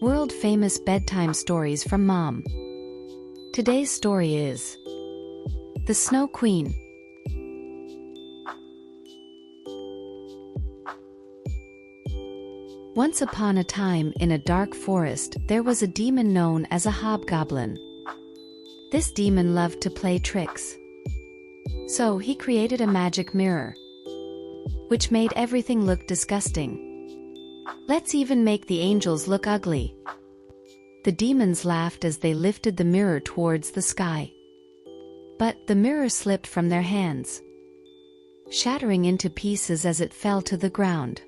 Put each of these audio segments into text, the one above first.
World-famous bedtime stories from Mom. Today's story is The Snow Queen. Once upon a time in a dark forest there was a demon known as a hobgoblin. This demon loved to play tricks. So he created a magic mirror, which made everything look disgusting. Let's even make the angels look ugly. The demons laughed as they lifted the mirror towards the sky. But the mirror slipped from their hands, shattering into pieces as it fell to the ground.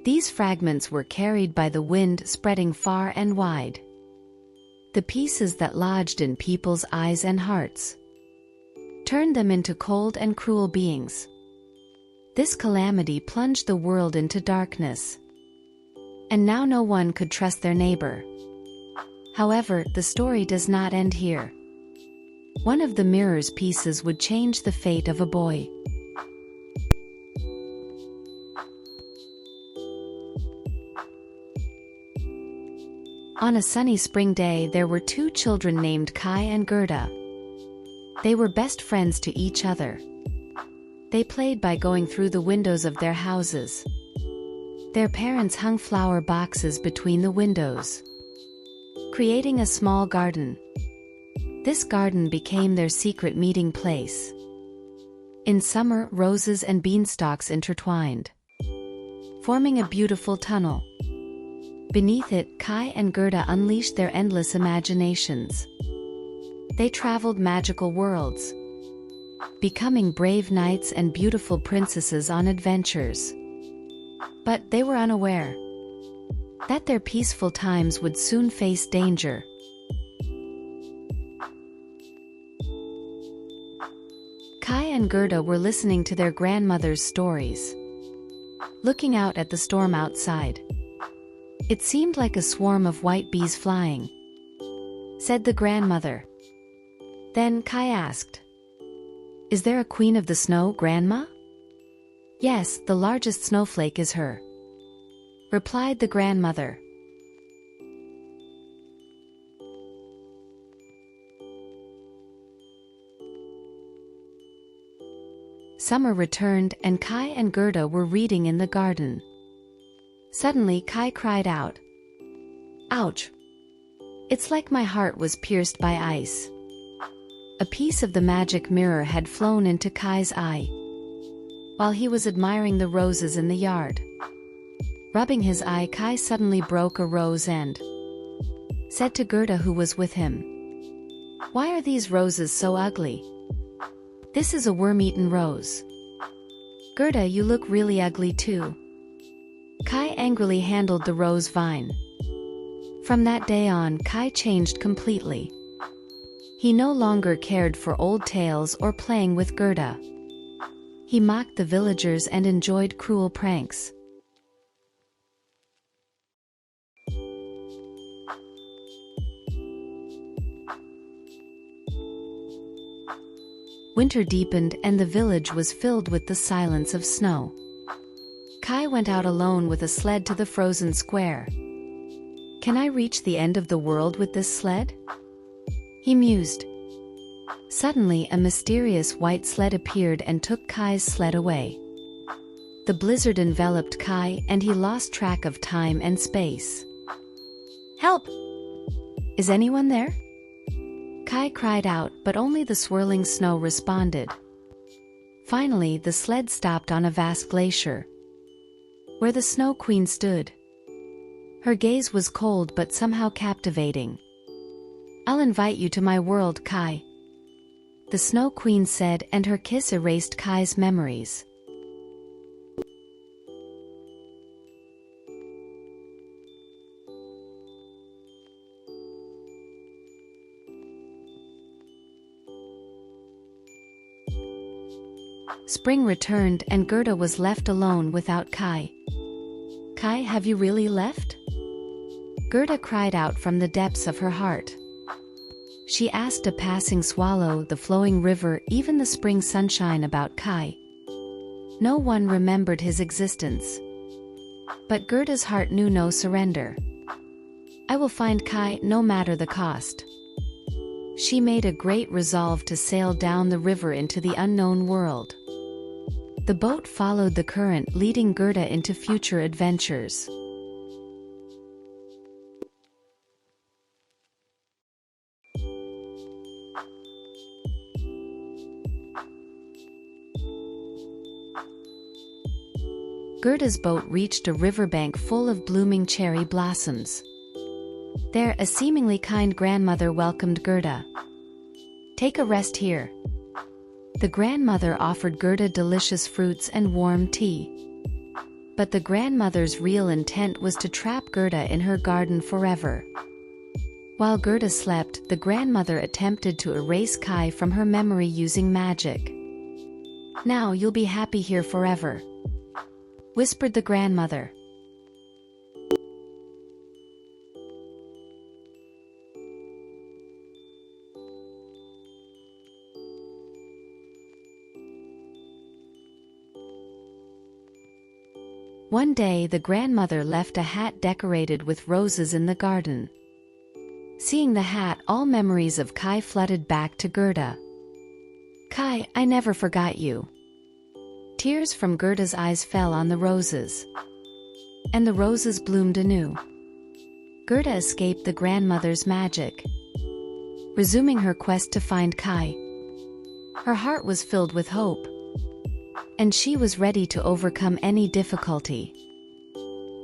These fragments were carried by the wind, spreading far and wide. The pieces that lodged in people's eyes and hearts turned them into cold and cruel beings. This calamity plunged the world into darkness, and now no one could trust their neighbor. However, the story does not end here. One of the mirror's pieces would change the fate of a boy. On a sunny spring day there were two children named Kai and Gerda. They were best friends to each other. They played by going through the windows of their houses. Their parents hung flower boxes between the windows, creating a small garden. This garden became their secret meeting place. In summer, roses and beanstalks intertwined, forming a beautiful tunnel. Beneath it, Kai and Gerda unleashed their endless imaginations. They traveled magical worlds, becoming brave knights and beautiful princesses on adventures. But they were unaware that their peaceful times would soon face danger. Kai and Gerda were listening to their grandmother's stories, looking out at the storm outside. It seemed like a swarm of white bees flying, said the grandmother. Then Kai asked, "Is there a queen of the snow, Grandma?" "Yes, the largest snowflake is her," replied the grandmother. Summer returned and Kai and Gerda were reading in the garden. Suddenly Kai cried out, "Ouch! It's like my heart was pierced by ice." A piece of the magic mirror had flown into Kai's eye while he was admiring the roses in the yard. Rubbing his eye, Kai suddenly broke a rose and said to Gerda, who was with him, "Why are these roses so ugly? This is a worm-eaten rose." "Gerda, you look really ugly too." Kai angrily handled the rose vine. From that day on, Kai changed completely. He no longer cared for old tales or playing with Gerda. He mocked the villagers and enjoyed cruel pranks. Winter deepened and the village was filled with the silence of snow. Kai went out alone with a sled to the frozen square. "Can I reach the end of the world with this sled?" he mused. Suddenly a mysterious white sled appeared and took Kai's sled away. The blizzard enveloped Kai and he lost track of time and space. "Help! Is anyone there?" Kai cried out, but only the swirling snow responded. Finally the sled stopped on a vast glacier, where the Snow Queen stood. Her gaze was cold but somehow captivating. "I'll invite you to my world, Kai," the Snow Queen said, and her kiss erased Kai's memories. Spring returned and Gerda was left alone without Kai. "Kai, have you really left?" Gerda cried out from the depths of her heart. She asked a passing swallow, the flowing river, even the spring sunshine about Kai. No one remembered his existence. But Gerda's heart knew no surrender. I will find Kai no matter the cost. She made a great resolve to sail down the river into the unknown world. The boat followed the current, leading Gerda into future adventures. Gerda's boat reached a riverbank full of blooming cherry blossoms. There, a seemingly kind grandmother welcomed Gerda. "Take a rest here." The grandmother offered Gerda delicious fruits and warm tea. But the grandmother's real intent was to trap Gerda in her garden forever. While Gerda slept, the grandmother attempted to erase Kai from her memory using magic. "Now you'll be happy here forever," whispered the grandmother. One day the grandmother left a hat decorated with roses in the garden. Seeing the hat, all memories of Kai flooded back to Gerda. "Kai, I never forgot you." Tears from Gerda's eyes fell on the roses. And the roses bloomed anew. Gerda escaped the grandmother's magic, resuming her quest to find Kai. Her heart was filled with hope, and she was ready to overcome any difficulty.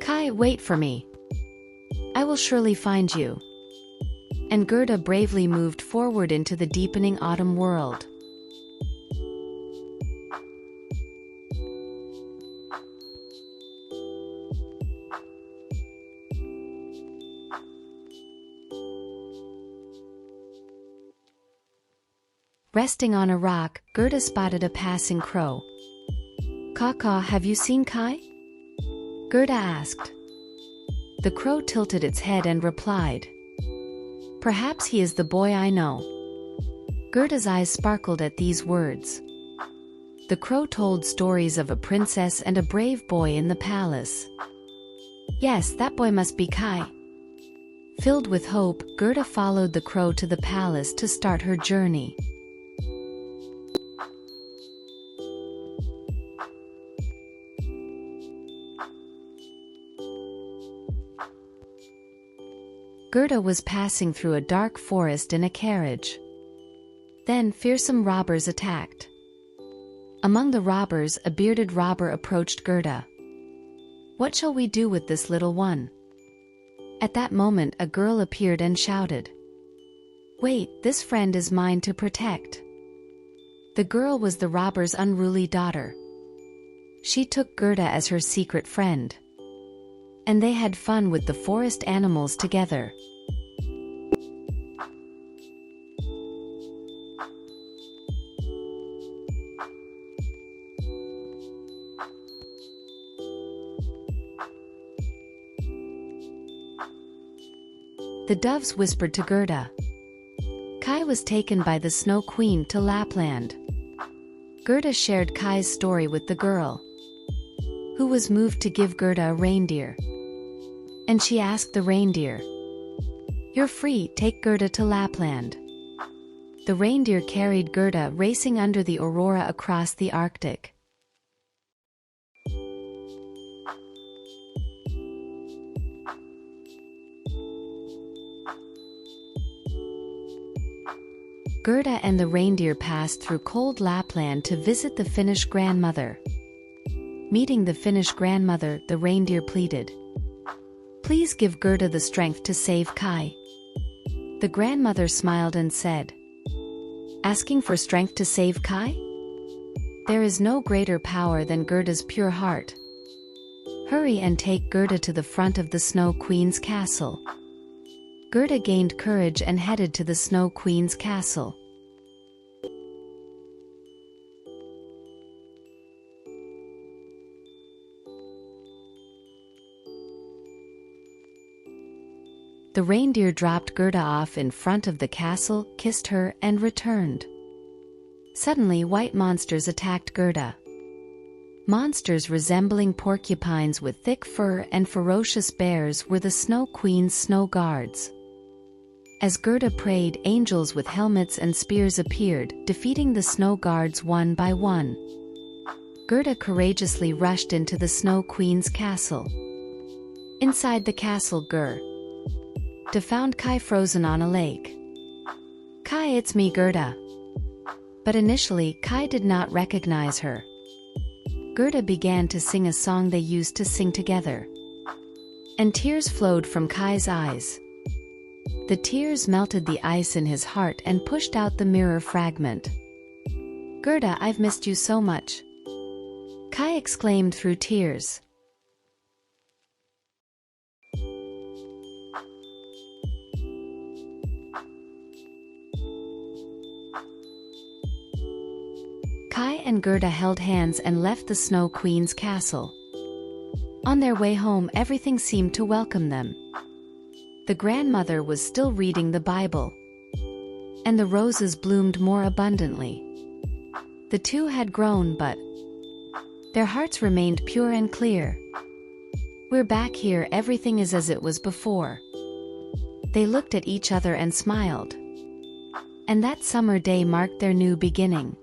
"Kai, wait for me. I will surely find you." And Gerda bravely moved forward into the deepening autumn world. Resting on a rock, Gerda spotted a passing crow. "Caw-caw, have you seen Kai?" Gerda asked. The crow tilted its head and replied, "Perhaps he is the boy I know." Gerda's eyes sparkled at these words. The crow told stories of a princess and a brave boy in the palace. Yes, that boy must be Kai. Filled with hope, Gerda followed the crow to the palace to start her journey. Gerda was passing through a dark forest in a carriage. Then fearsome robbers attacked. Among the robbers, a bearded robber approached Gerda. "What shall we do with this little one?" At that moment a girl appeared and shouted, "Wait, this friend is mine to protect." The girl was the robber's unruly daughter. She took Gerda as her secret friend, and they had fun with the forest animals together. The doves whispered to Gerda. Kai was taken by the Snow Queen to Lapland. Gerda shared Kai's story with the girl, who was moved to give Gerda a reindeer. And she asked the reindeer, "You're free, take Gerda to Lapland." The reindeer carried Gerda racing under the aurora across the Arctic. Gerda and the reindeer passed through cold Lapland to visit the Finnish grandmother. Meeting the Finnish grandmother, the reindeer pleaded, "Please give Gerda the strength to save Kai." The grandmother smiled and said, "Asking for strength to save Kai? There is no greater power than Gerda's pure heart. Hurry and take Gerda to the front of the Snow Queen's castle." Gerda gained courage and headed to the Snow Queen's castle. The reindeer dropped Gerda off in front of the castle, kissed her, and returned. Suddenly white monsters attacked Gerda. Monsters resembling porcupines with thick fur and ferocious bears were the Snow Queen's snow guards. As Gerda prayed, angels with helmets and spears appeared, defeating the snow guards one by one. Gerda courageously rushed into the Snow Queen's castle. Inside the castle, Gerda found Kai frozen on a lake. "Kai, it's me, Gerda." But initially, Kai did not recognize her. Gerda began to sing a song they used to sing together. And tears flowed from Kai's eyes. The tears melted the ice in his heart and pushed out the mirror fragment. "Gerda, I've missed you so much," Kai exclaimed through tears. Kai and Gerda held hands and left the Snow Queen's castle. On their way home, everything seemed to welcome them. The grandmother was still reading the Bible, and the roses bloomed more abundantly. The two had grown, but their hearts remained pure and clear. "We're back here, everything is as it was before." They looked at each other and smiled. And that summer day marked their new beginning.